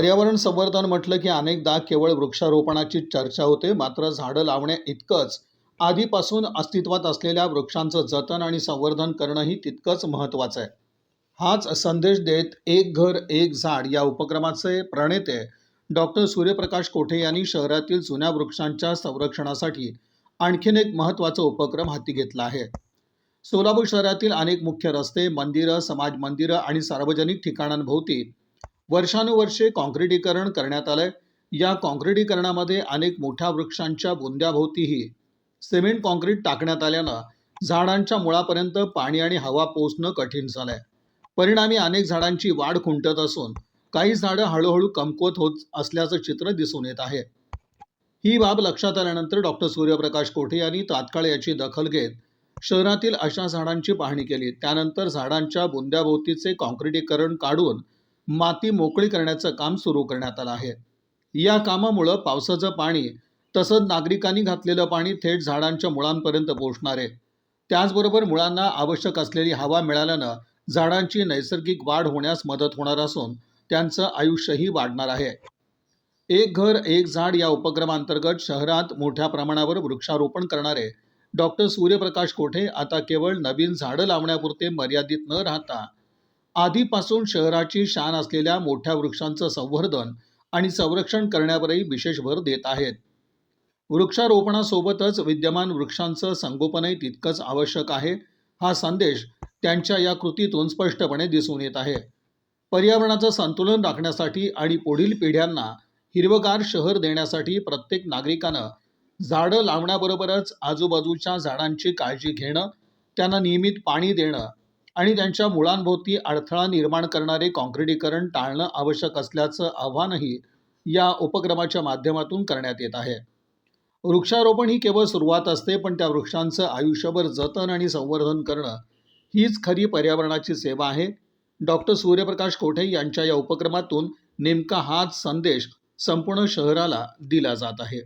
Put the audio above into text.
पर्यावरण संवर्धन म्हटलं की अनेकदा केवळ वृक्षारोपणाची चर्चा होते, मात्र झाडं लावण्या इतकंच आधीपासून अस्तित्वात असलेल्या वृक्षांचं जतन आणि संवर्धन करणंही तितकंच महत्त्वाचं आहे. हाच संदेश देत एक घर एक झाड या उपक्रमाचे प्रणेते डॉक्टर सूर्यप्रकाश कोठे यांनी शहरातील जुन्या वृक्षांच्या संरक्षणासाठी आणखीन एक महत्त्वाचा उपक्रम हाती घेतला आहे. सोलापूर शहरातील अनेक मुख्य रस्ते, मंदिरं, समाज मंदिरं आणि सार्वजनिक ठिकाणांभोवती वर्षानुवर्षे काँक्रिटीकरण करण्यात आलंय. या काँक्रिटीकरणामध्ये अनेक मोठ्या वृक्षांच्या बुंद्याभोवतीही सिमेंट काँक्रीट टाकण्यात आल्यानं झाडांच्या मुळापर्यंत पाणी आणि हवा पोहोचणं कठीण झालंय. परिणामी अनेक झाडांची वाढ खुंटत असून काही झाडं हळूहळू कमकुवत होत असल्याचं चित्र दिसून येत आहे. ही बाब लक्षात आल्यानंतर डॉक्टर सूर्यप्रकाश कोठे यांनी तात्काळ याची दखल घेत शहरातील अशा झाडांची पाहणी केली. त्यानंतर झाडांच्या बुंद्याभोवतीचे काँक्रिटीकरण काढून माती मोकळी करण्याचं काम सुरू करण्यात आलं आहे. या कामामुळं पावसाचं पाणी तसंच नागरिकांनी घातलेलं पाणी थेट झाडांच्या मुळांपर्यंत पोहोचणार आहे. त्याचबरोबर मुळांना आवश्यक असलेली हवा मिळाल्यानं झाडांची नैसर्गिक वाढ होण्यास मदत होणार असून त्यांचं आयुष्यही वाढणार आहे. एक घर एक झाड या उपक्रमांतर्गत शहरात मोठ्या प्रमाणावर वृक्षारोपण करणारे डॉक्टर सूर्यप्रकाश कोठे आता केवळ नवीन झाडं लावण्यापुरते मर्यादित न राहता आधीपासून शहराची शान असलेल्या मोठ्या वृक्षांचं संवर्धन आणि संरक्षण करण्यावरही विशेष भर देत आहेत. वृक्षारोपणासोबतच विद्यमान वृक्षांचं संगोपनही तितकंच आवश्यक आहे. हा संदेश त्यांच्या या कृतीतून स्पष्टपणे दिसून येत आहे. पर्यावरणाचं संतुलन राखण्यासाठी आणि पुढील पिढ्यांना हिरवगार शहर देण्यासाठी प्रत्येक नागरिकानं झाडं लावण्याबरोबरच आजूबाजूच्या झाडांची काळजी घेणं, त्यांना नियमित पाणी देणं आणि त्यांच्या मुळांभोवती अडथळा निर्माण करणारे काँक्रिटीकरण टाळणं आवश्यक असल्याचं आव्हानही या उपक्रमाच्या माध्यमातून करण्यात येत आहे. वृक्षारोपण ही केवळ सुरुवात असते, पण त्या वृक्षांचं आयुष्यभर जतन आणि संवर्धन करणं हीच खरी पर्यावरणाची सेवा आहे. डॉक्टर सूर्यप्रकाश कोठे यांच्या या उपक्रमातून नेमका हाच संदेश संपूर्ण शहराला दिला जात आहे.